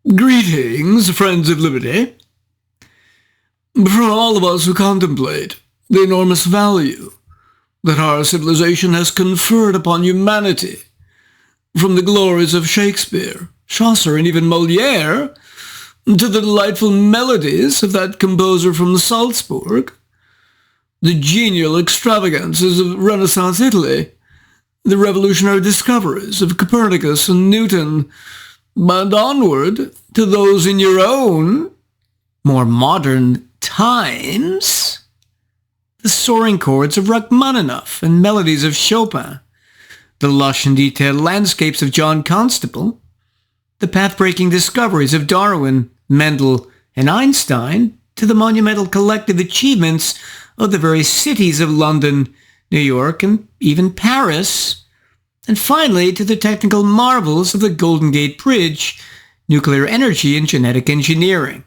Greetings, friends of liberty. For all of us who contemplate the enormous value that our civilization has conferred upon humanity, from the glories of Shakespeare, Chaucer, and even Molière, to the delightful melodies of that composer from Salzburg, the genial extravagances of Renaissance Italy, the revolutionary discoveries of Copernicus and Newton, and onward to those in your own, more modern times, the soaring chords of Rachmaninoff and melodies of Chopin, the lush and detailed landscapes of John Constable, the path-breaking discoveries of Darwin, Mendel, and Einstein, to the monumental collective achievements of the very cities of London, New York, and even Paris, and finally to the technical marvels of the Golden Gate Bridge, nuclear energy, and genetic engineering.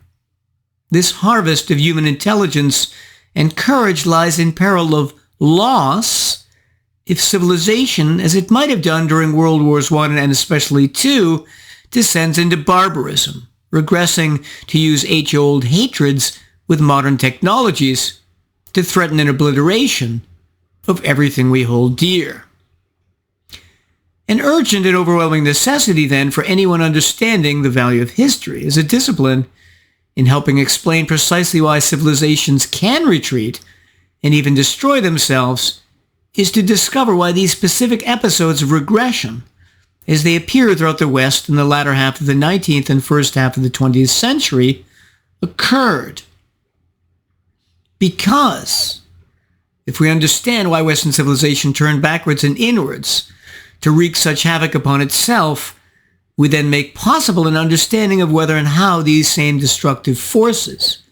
This harvest of human intelligence and courage lies in peril of loss if civilization, as it might have done during World Wars I and especially II, descends into barbarism, regressing to use age-old hatreds with modern technologies to threaten an obliteration of everything we hold dear. An urgent and overwhelming necessity, then, for anyone understanding the value of history as a discipline in helping explain precisely why civilizations can retreat and even destroy themselves is to discover why these specific episodes of regression, as they appear throughout the West in the latter half of the 19th and first half of the 20th century, occurred. Because if we understand why Western civilization turned backwards and inwards to wreak such havoc upon itself, we then make possible an understanding of whether and how these same destructive forces,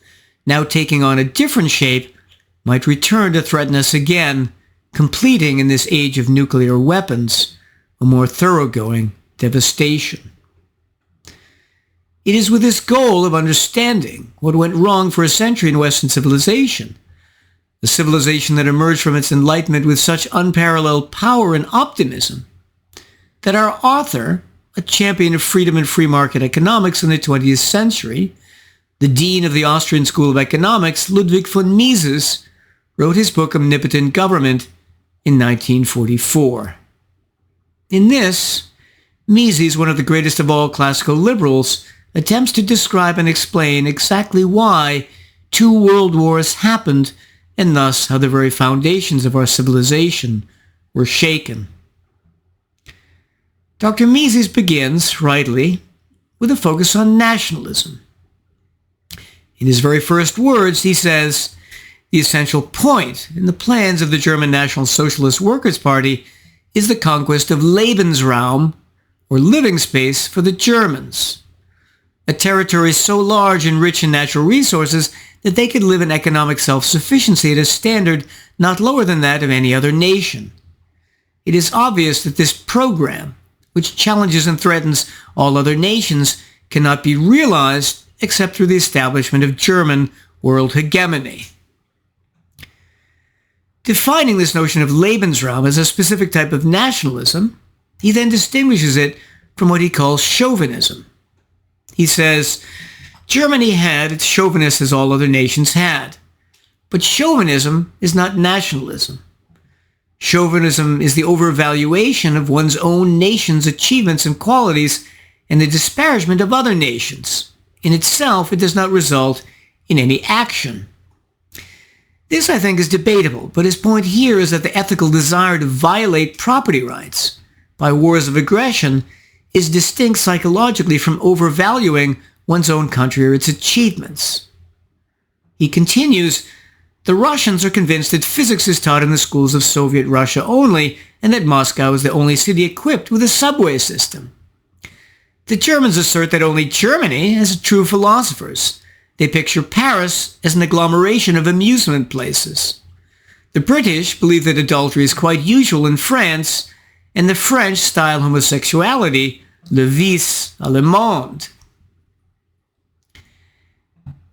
now taking on a different shape, might return to threaten us again, completing in this age of nuclear weapons a more thoroughgoing devastation. It is with this goal of understanding what went wrong for a century in Western civilization, a civilization that emerged from its enlightenment with such unparalleled power and optimism, that our author, a champion of freedom and free market economics in the 20th century, the dean of the Austrian School of Economics, Ludwig von Mises, wrote his book Omnipotent Government in 1944. In this, Mises, one of the greatest of all classical liberals, attempts to describe and explain exactly why 2 world wars happened and thus how the very foundations of our civilization were shaken. Dr. Mises begins, rightly, with a focus on nationalism. In his very first words, he says, the essential point in the plans of the German National Socialist Workers' Party is the conquest of Lebensraum, or living space, for the Germans, a territory so large and rich in natural resources that they could live in economic self-sufficiency at a standard not lower than that of any other nation. It is obvious that this program, which challenges and threatens all other nations, cannot be realized except through the establishment of German world hegemony. Defining this notion of Lebensraum as a specific type of nationalism, he then distinguishes it from what he calls chauvinism. He says, Germany had its chauvinists as all other nations had, but chauvinism is not nationalism. Chauvinism is the overvaluation of one's own nation's achievements and qualities and the disparagement of other nations. In itself, it does not result in any action. This, I think, is debatable, but his point here is that the ethical desire to violate property rights by wars of aggression is distinct psychologically from overvaluing one's own country or its achievements. He continues, the Russians are convinced that physics is taught in the schools of Soviet Russia only, and that Moscow is the only city equipped with a subway system. The Germans assert that only Germany has true philosophers. They picture Paris as an agglomeration of amusement places. The British believe that adultery is quite usual in France, and the French style homosexuality le vice allemand.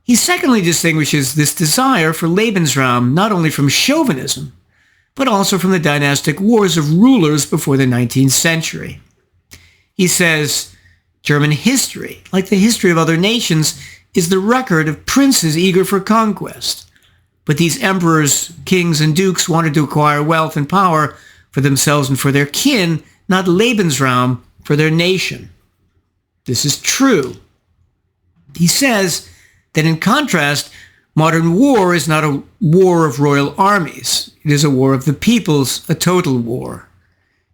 He secondly distinguishes this desire for Lebensraum not only from chauvinism, but also from the dynastic wars of rulers before the 19th century. He says, German history, like the history of other nations, is the record of princes eager for conquest. But these emperors, kings, and dukes wanted to acquire wealth and power for themselves and for their kin, not Lebensraum for their nation. This is true. He says that in contrast, modern war is not a war of royal armies. It is a war of the peoples, a total war.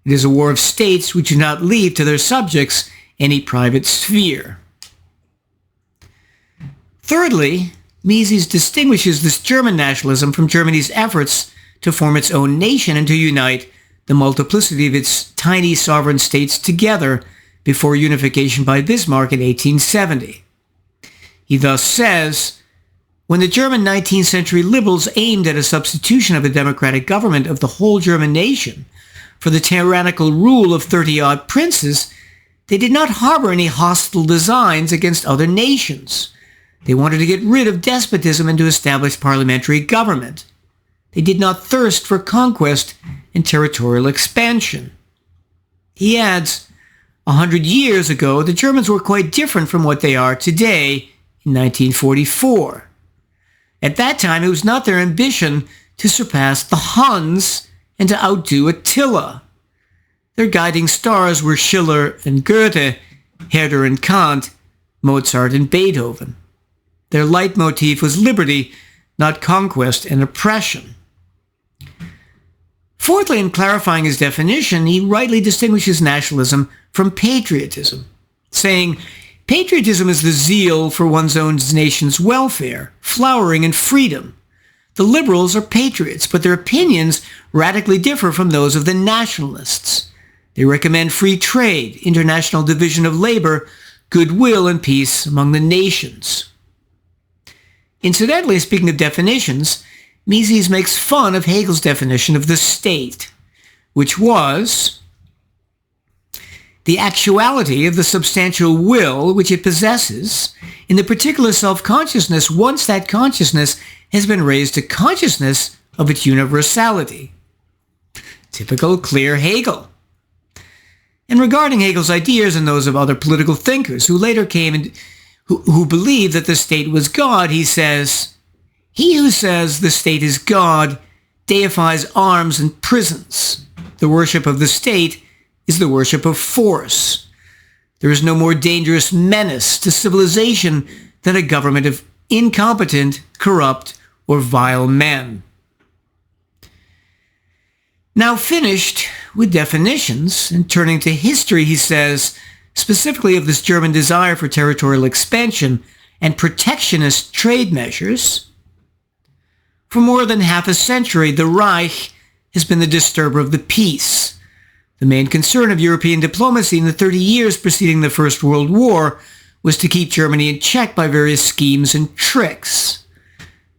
It is a war of states which do not leave to their subjects any private sphere. Thirdly, Mises distinguishes this German nationalism from Germany's efforts to form its own nation and to unite the multiplicity of its tiny sovereign states together before unification by Bismarck in 1870. He thus says, when the German 19th century liberals aimed at a substitution of the democratic government of the whole German nation for the tyrannical rule of 30-odd princes, they did not harbor any hostile designs against other nations. They wanted to get rid of despotism and to establish parliamentary government. They did not thirst for conquest and territorial expansion. He adds, 100 years ago, the Germans were quite different from what they are today in 1944. At that time, it was not their ambition to surpass the Huns and to outdo Attila. Their guiding stars were Schiller and Goethe, Herder and Kant, Mozart and Beethoven. Their leitmotif was liberty, not conquest and oppression. Fourthly, in clarifying his definition, he rightly distinguishes nationalism from patriotism, saying, patriotism is the zeal for one's own nation's welfare, flowering in freedom. The liberals are patriots, but their opinions radically differ from those of the nationalists. They recommend free trade, international division of labor, goodwill, and peace among the nations. Incidentally, speaking of definitions, Mises makes fun of Hegel's definition of the state, which was the actuality of the substantial will which it possesses in the particular self-consciousness once that consciousness has been raised to consciousness of its universality. Typical, clear Hegel. And regarding Hegel's ideas and those of other political thinkers who later came and who believed that the state was God, he says, he who says the state is God deifies arms and prisons. The worship of the state is the worship of force. There is no more dangerous menace to civilization than a government of incompetent, corrupt, or vile men. Now finished with definitions and turning to history, he says, specifically of this German desire for territorial expansion and protectionist trade measures, for more than half a century, the Reich has been the disturber of the peace. The main concern of European diplomacy in the 30 years preceding the First World War was to keep Germany in check by various schemes and tricks.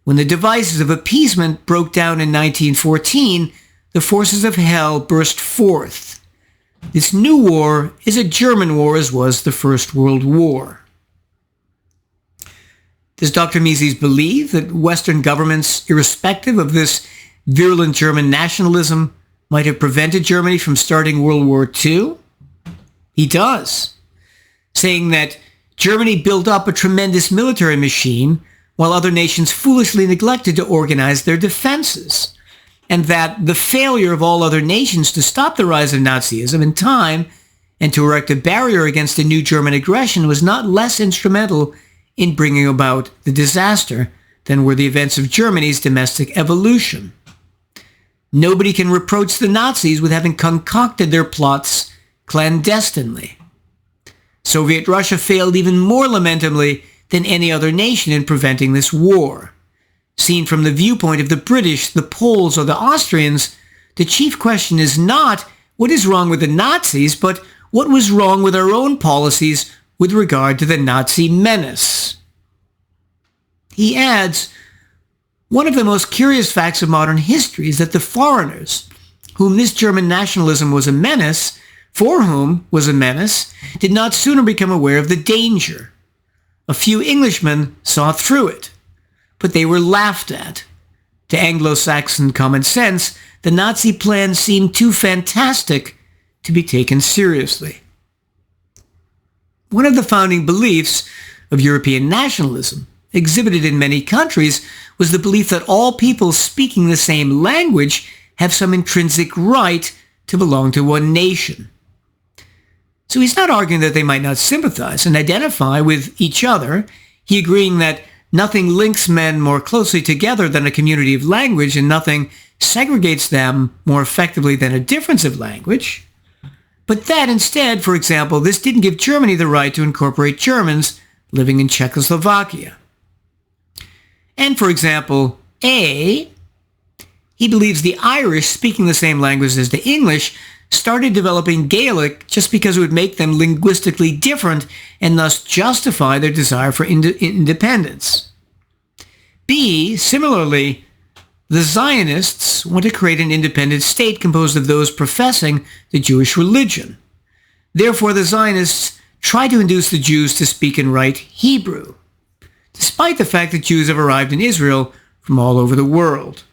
When the devices of appeasement broke down in 1914, the forces of hell burst forth. This new war is a German war as was the First World War. Does Dr. Mises believe that Western governments, irrespective of this virulent German nationalism, might have prevented Germany from starting World War II? He does, saying that Germany built up a tremendous military machine while other nations foolishly neglected to organize their defenses, and that the failure of all other nations to stop the rise of Nazism in time and to erect a barrier against a new German aggression was not less instrumental in bringing about the disaster than were the events of Germany's domestic evolution. Nobody can reproach the Nazis with having concocted their plots clandestinely. Soviet Russia failed even more lamentably than any other nation in preventing this war. Seen from the viewpoint of the British, the Poles, or the Austrians, the chief question is not what is wrong with the Nazis, but what was wrong with our own policies with regard to the Nazi menace. He adds, one of the most curious facts of modern history is that the foreigners, whom this German nationalism was a menace, for whom was a menace, did not sooner become aware of the danger. A few Englishmen saw through it, but they were laughed at. To Anglo-Saxon common sense, the Nazi plan seemed too fantastic to be taken seriously. One of the founding beliefs of European nationalism, exhibited in many countries, was the belief that all people speaking the same language have some intrinsic right to belong to one nation. So he's not arguing that they might not sympathize and identify with each other. He agreeing that nothing links men more closely together than a community of language, and nothing segregates them more effectively than a difference of language. But that instead, for example, this didn't give Germany the right to incorporate Germans living in Czechoslovakia. And for example, he believes the Irish, speaking the same language as the English, started developing Gaelic just because it would make them linguistically different and thus justify their desire for independence. Similarly, the Zionists want to create an independent state composed of those professing the Jewish religion. Therefore, the Zionists try to induce the Jews to speak and write Hebrew, despite the fact that Jews have arrived in Israel from all over the world.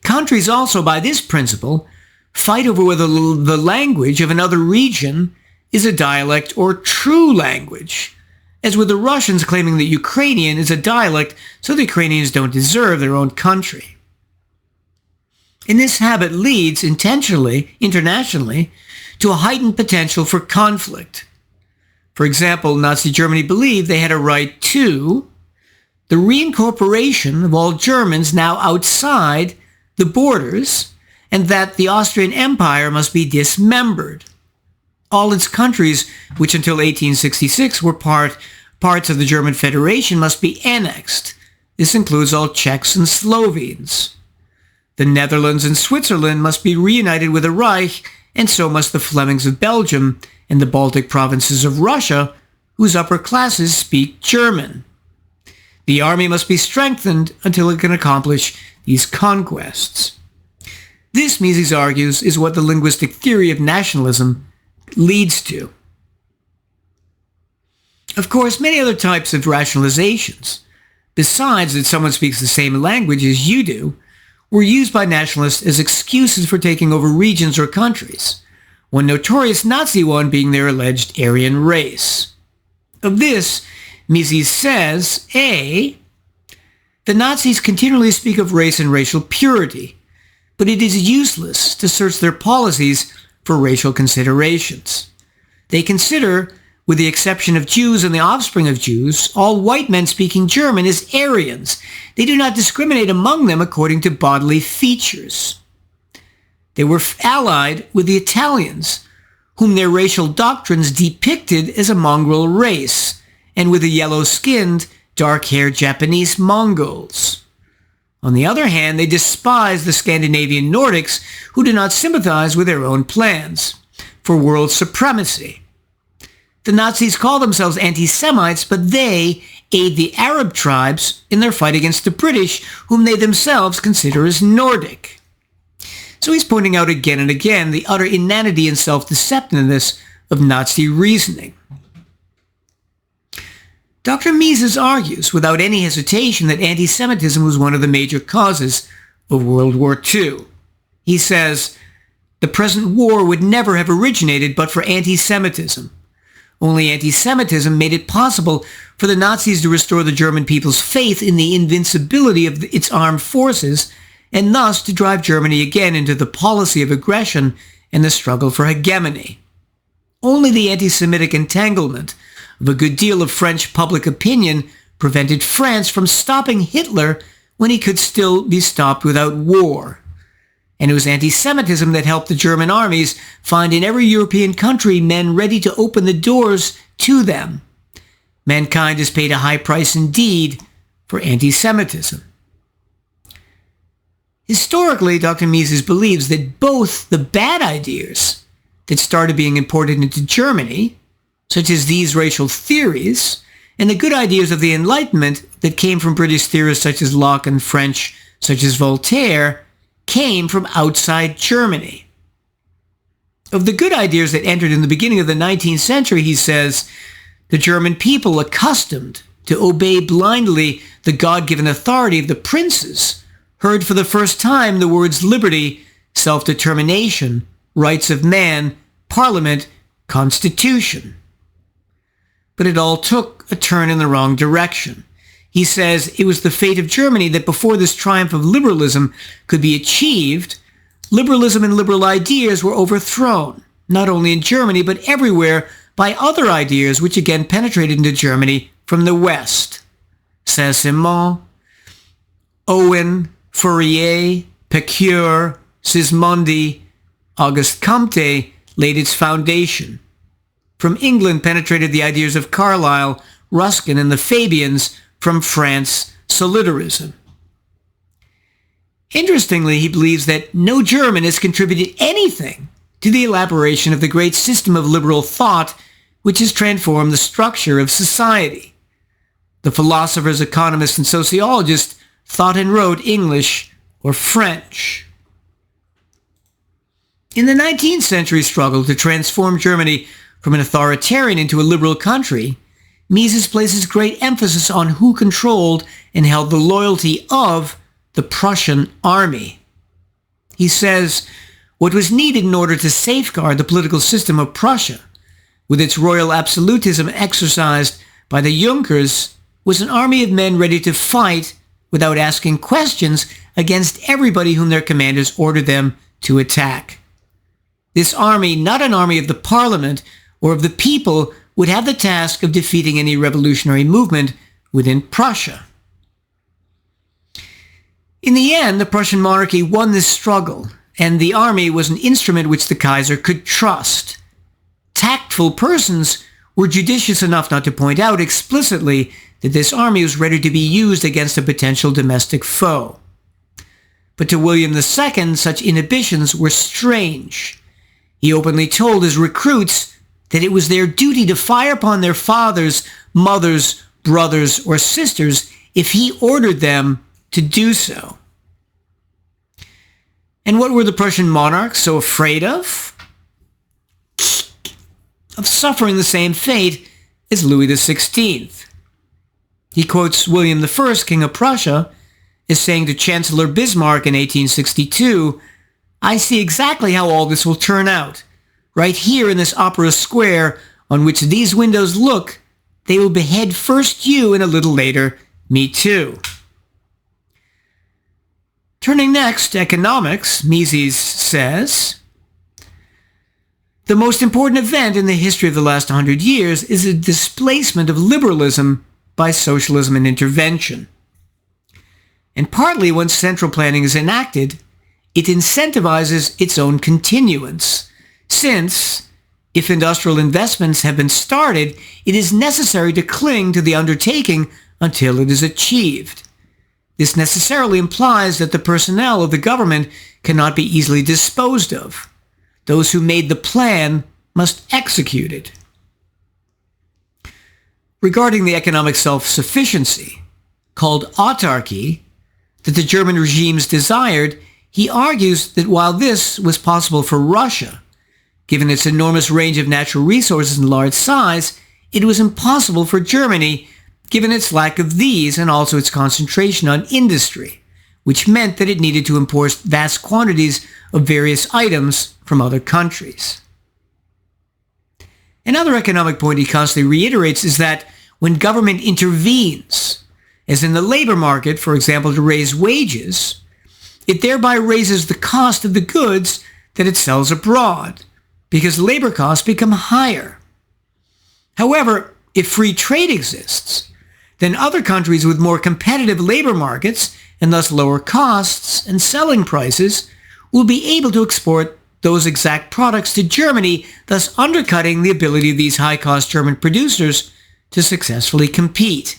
Countries also, by this principle, fight over whether the language of another region is a dialect or true language, as with the Russians claiming that Ukrainian is a dialect, so the Ukrainians don't deserve their own country. And this habit leads, internationally, to a heightened potential for conflict. For example, Nazi Germany believed they had a right to the reincorporation of all Germans now outside the borders, and that the Austrian Empire must be dismembered. All its countries, which until 1866 were parts of the German Federation, must be annexed. This includes all Czechs and Slovenes. The Netherlands and Switzerland must be reunited with the Reich, and so must the Flemings of Belgium and the Baltic provinces of Russia, whose upper classes speak German. The army must be strengthened until it can accomplish these conquests. This, Mises argues, is what the linguistic theory of nationalism leads to. Of course, many other types of rationalizations, besides that someone speaks the same language as you do, were used by nationalists as excuses for taking over regions or countries, one notorious Nazi one being their alleged Aryan race. Of this, Mises says, the Nazis continually speak of race and racial purity, but it is useless to search their policies for racial considerations. They consider, with the exception of Jews and the offspring of Jews, all white men speaking German as Aryans. They do not discriminate among them according to bodily features. They were allied with the Italians, whom their racial doctrines depicted as a mongrel race, and with the yellow-skinned, dark-haired Japanese Mongols. On the other hand, they despise the Scandinavian Nordics, who do not sympathize with their own plans for world supremacy. The Nazis call themselves anti-Semites, but they aid the Arab tribes in their fight against the British, whom they themselves consider as Nordic. So he's pointing out again and again the utter inanity and self-deceptiveness of Nazi reasoning. Dr. Mises argues without any hesitation that anti-Semitism was one of the major causes of World War II. He says, the present war would never have originated but for anti-Semitism. Only anti-Semitism made it possible for the Nazis to restore the German people's faith in the invincibility of its armed forces, and thus to drive Germany again into the policy of aggression and the struggle for hegemony. Only the anti-Semitic entanglement of a good deal of French public opinion prevented France from stopping Hitler when he could still be stopped without war. And it was anti-Semitism that helped the German armies find in every European country men ready to open the doors to them. Mankind has paid a high price indeed for anti-Semitism. Historically, Dr. Mises believes that both the bad ideas that started being imported into Germany, such as these racial theories, and the good ideas of the Enlightenment that came from British theorists such as Locke and French such as Voltaire, came from outside Germany. Of the good ideas that entered in the beginning of the 19th century, he says, the German people, accustomed to obey blindly the God-given authority of the princes, heard for the first time the words liberty, self-determination, rights of man, parliament, constitution. But it all took a turn in the wrong direction. He says it was the fate of Germany that before this triumph of liberalism could be achieved, liberalism and liberal ideas were overthrown, not only in Germany but everywhere, by other ideas which again penetrated into Germany from the West. Saint-Simon, Owen, Fourier, Pecure, Sismondi, Auguste Comte laid its foundation. From England penetrated the ideas of Carlyle, Ruskin, and the Fabians. From France, solidarism. Interestingly, he believes that no German has contributed anything to the elaboration of the great system of liberal thought which has transformed the structure of society. The philosophers, economists, and sociologists thought and wrote English or French. In the 19th century struggle to transform Germany from an authoritarian into a liberal country, Mises places great emphasis on who controlled and held the loyalty of the Prussian army. He says, what was needed in order to safeguard the political system of Prussia, with its royal absolutism exercised by the Junkers, was an army of men ready to fight without asking questions against everybody whom their commanders ordered them to attack. This army, not an army of the parliament or of the people, would have the task of defeating any revolutionary movement within Prussia. In the end, the Prussian monarchy won this struggle, and the army was an instrument which the Kaiser could trust. Tactful persons were judicious enough not to point out explicitly that this army was ready to be used against a potential domestic foe. But to William II, such inhibitions were strange. He openly told his recruits that it was their duty to fire upon their fathers, mothers, brothers, or sisters if he ordered them to do so. And what were the Prussian monarchs so afraid of? Of suffering the same fate as Louis XVI. He quotes William I, King of Prussia, as saying to Chancellor Bismarck in 1862, "I see exactly how all this will turn out. Right here in this opera square on which these windows look, they will behead first you and a little later me too." Turning next to economics, Mises says, the most important event in the history of the last 100 years is the displacement of liberalism by socialism and intervention. And partly once central planning is enacted, it incentivizes its own continuance. Since, if industrial investments have been started, it is necessary to cling to the undertaking until it is achieved. This necessarily implies that the personnel of the government cannot be easily disposed of. Those who made the plan must execute it. Regarding the economic self-sufficiency, called autarky, that the German regimes desired, he argues that while this was possible for Russia, given its enormous range of natural resources and large size, it was impossible for Germany, given its lack of these and also its concentration on industry, which meant that it needed to import vast quantities of various items from other countries. Another economic point he constantly reiterates is that when government intervenes, as in the labor market, for example, to raise wages, it thereby raises the cost of the goods that it sells abroad, because labor costs become higher. However, if free trade exists, then other countries with more competitive labor markets and thus lower costs and selling prices will be able to export those exact products to Germany, thus undercutting the ability of these high-cost German producers to successfully compete.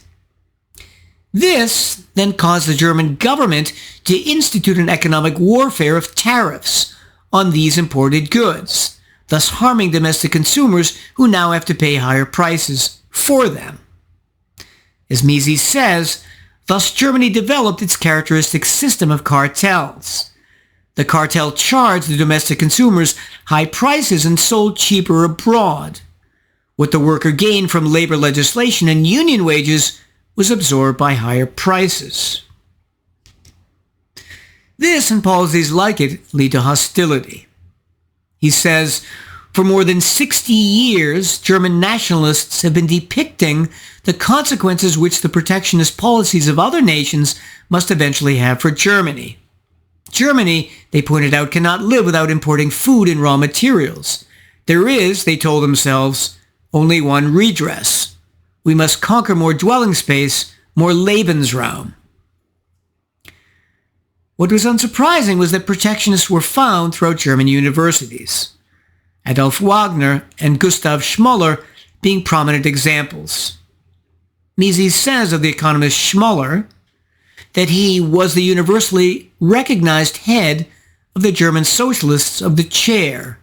This then caused the German government to institute an economic warfare of tariffs on these imported goods, thus harming domestic consumers who now have to pay higher prices for them. As Mises says, thus Germany developed its characteristic system of cartels. The cartel charged the domestic consumers high prices and sold cheaper abroad. What the worker gained from labor legislation and union wages was absorbed by higher prices. This and policies like it lead to hostility. He says, For more than 60 years, German nationalists have been depicting the consequences which the protectionist policies of other nations must eventually have for Germany. Germany, they pointed out, cannot live without importing food and raw materials. There is, they told themselves, only one redress. We must conquer more dwelling space, more Lebensraum. What was unsurprising was that protectionists were found throughout German universities, Adolf Wagner and Gustav Schmoller being prominent examples. Mises says of the economist Schmoller that he was the universally recognized head of the German socialists of the chair,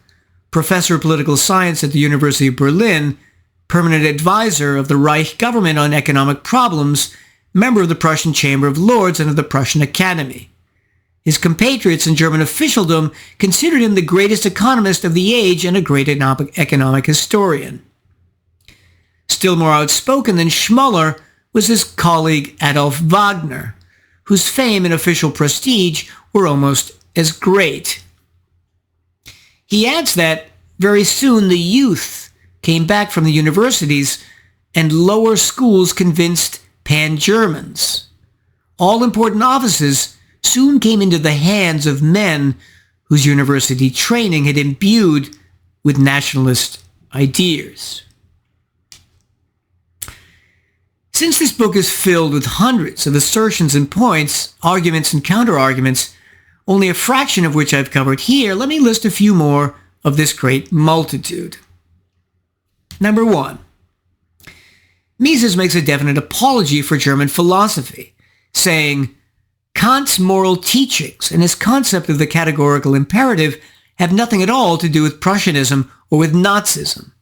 professor of political science at the University of Berlin, permanent advisor of the Reich government on economic problems, member of the Prussian Chamber of Lords and of the Prussian Academy. His compatriots in German officialdom considered him the greatest economist of the age and a great economic historian. Still more outspoken than Schmoller was his colleague Adolf Wagner, whose fame and official prestige were almost as great. He adds that very soon the youth came back from the universities and lower schools convinced pan-Germans. All important offices soon came into the hands of men whose university training had imbued with nationalist ideas. Since this book is filled with hundreds of assertions and points, arguments and counter-arguments, only a fraction of which I've covered here, let me list a few more of this great multitude. Number 1. Mises makes a definite apology for German philosophy, saying, Kant's moral teachings and his concept of the categorical imperative have nothing at all to do with Prussianism or with Nazism.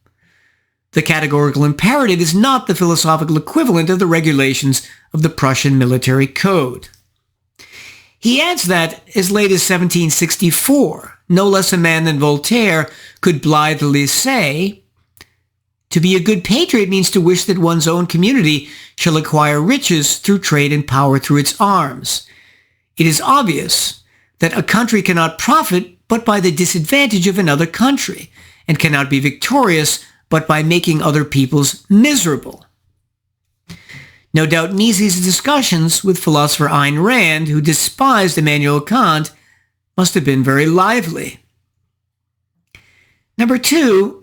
The categorical imperative is not the philosophical equivalent of the regulations of the Prussian military code. He adds that, as late as 1764, no less a man than Voltaire could blithely say, to be a good patriot means to wish that one's own community shall acquire riches through trade and power through its arms. It is obvious that a country cannot profit but by the disadvantage of another country, and cannot be victorious but by making other peoples miserable. No doubt Mises' discussions with philosopher Ayn Rand, who despised Immanuel Kant, must have been very lively. Number 2,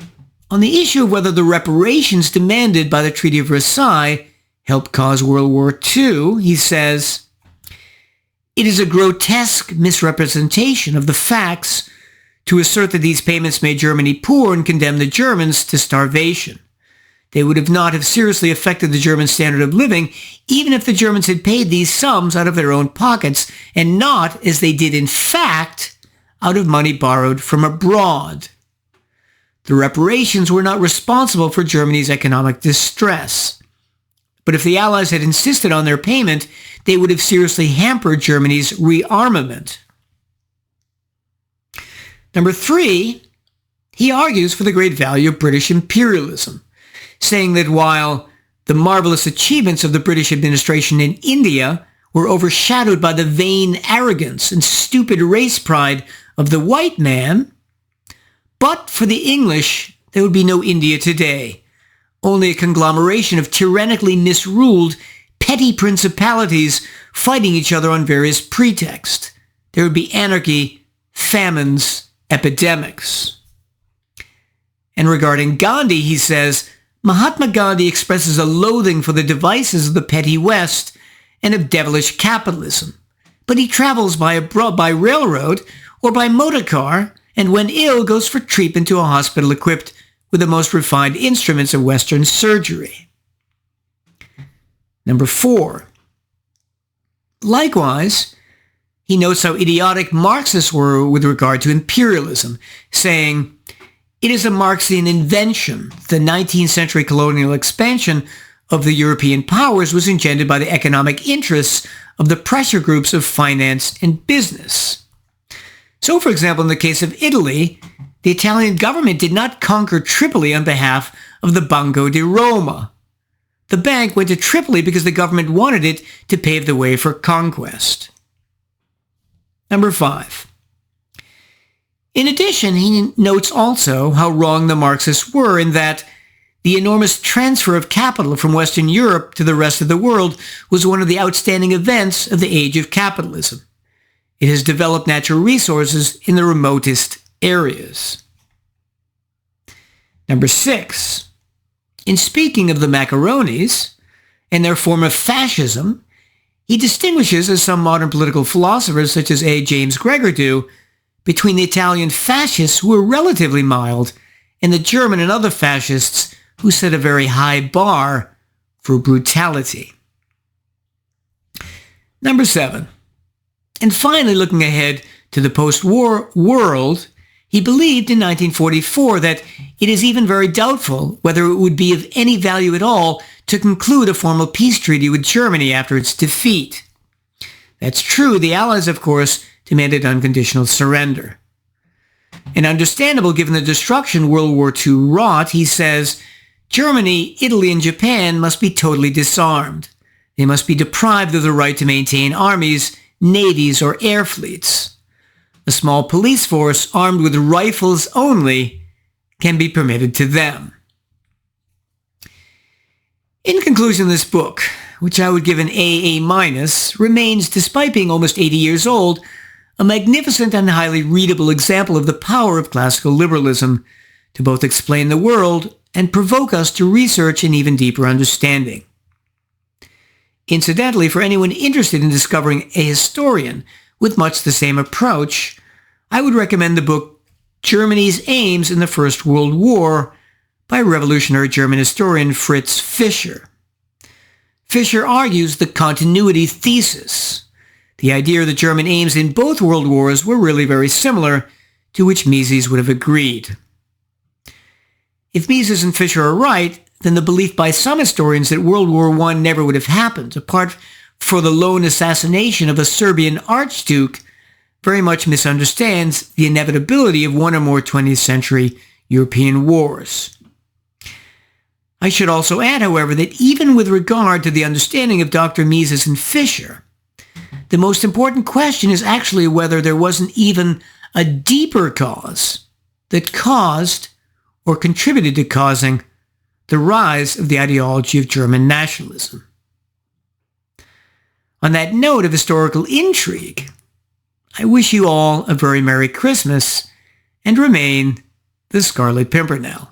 on the issue of whether the reparations demanded by the Treaty of Versailles helped cause World War II, he says, it is a grotesque misrepresentation of the facts to assert that these payments made Germany poor and condemned the Germans to starvation. They would not have seriously affected the German standard of living even if the Germans had paid these sums out of their own pockets and not, as they did in fact, out of money borrowed from abroad. The reparations were not responsible for Germany's economic distress. But if the Allies had insisted on their payment, they would have seriously hampered Germany's rearmament. Number 3, he argues for the great value of British imperialism, saying that while the marvelous achievements of the British administration in India were overshadowed by the vain arrogance and stupid race pride of the white man, but for the English, there would be no India today, only a conglomeration of tyrannically misruled petty principalities fighting each other on various pretexts. There would be anarchy, famines, epidemics. And regarding Gandhi, he says, Mahatma Gandhi expresses a loathing for the devices of the petty West and of devilish capitalism, but he travels by railroad or by motor car, and when ill goes for treatment to a hospital equipped with the most refined instruments of Western surgery. Number 4. Likewise, he notes how idiotic Marxists were with regard to imperialism, saying, it is a Marxian invention. The 19th century colonial expansion of the European powers was engendered by the economic interests of the pressure groups of finance and business. So, for example, in the case of Italy, the Italian government did not conquer Tripoli on behalf of the Banco di Roma. The bank went to Tripoli because the government wanted it to pave the way for conquest. Number 5. In addition, he notes also how wrong the Marxists were in that the enormous transfer of capital from Western Europe to the rest of the world was one of the outstanding events of the age of capitalism. It has developed natural resources in the remotest areas. Number 6. In speaking of the macaronis and their form of fascism, he distinguishes, as some modern political philosophers such as A. James Gregor do, between the Italian fascists who were relatively mild and the German and other fascists who set a very high bar for brutality. Number 7. And finally, looking ahead to the post-war world, he believed in 1944 that it is even very doubtful whether it would be of any value at all to conclude a formal peace treaty with Germany after its defeat. That's true. The Allies, of course, demanded unconditional surrender. And understandable given the destruction World War II wrought, he says, Germany, Italy, and Japan must be totally disarmed. They must be deprived of the right to maintain armies, navies, or air fleets. A small police force armed with rifles only can be permitted to them. In conclusion, this book, which I would give an AA-, remains, despite being almost 80 years old, a magnificent and highly readable example of the power of classical liberalism to both explain the world and provoke us to research an even deeper understanding. Incidentally, for anyone interested in discovering a historian with much the same approach, I would recommend the book Germany's Aims in the First World War by revolutionary German historian Fritz Fischer. Fischer argues the continuity thesis, the idea that German aims in both world wars were really very similar, to which Mises would have agreed. If Mises and Fischer are right, then the belief by some historians that World War I never would have happened, apart from the lone assassination of a Serbian archduke, very much misunderstands the inevitability of one or more 20th century European wars. I should also add, however, that even with regard to the understanding of Dr. Mises and Fischer, the most important question is actually whether there wasn't even a deeper cause that caused or contributed to causing the rise of the ideology of German nationalism. On that note of historical intrigue, I wish you all a very Merry Christmas and remain the Scarlet Pimpernel.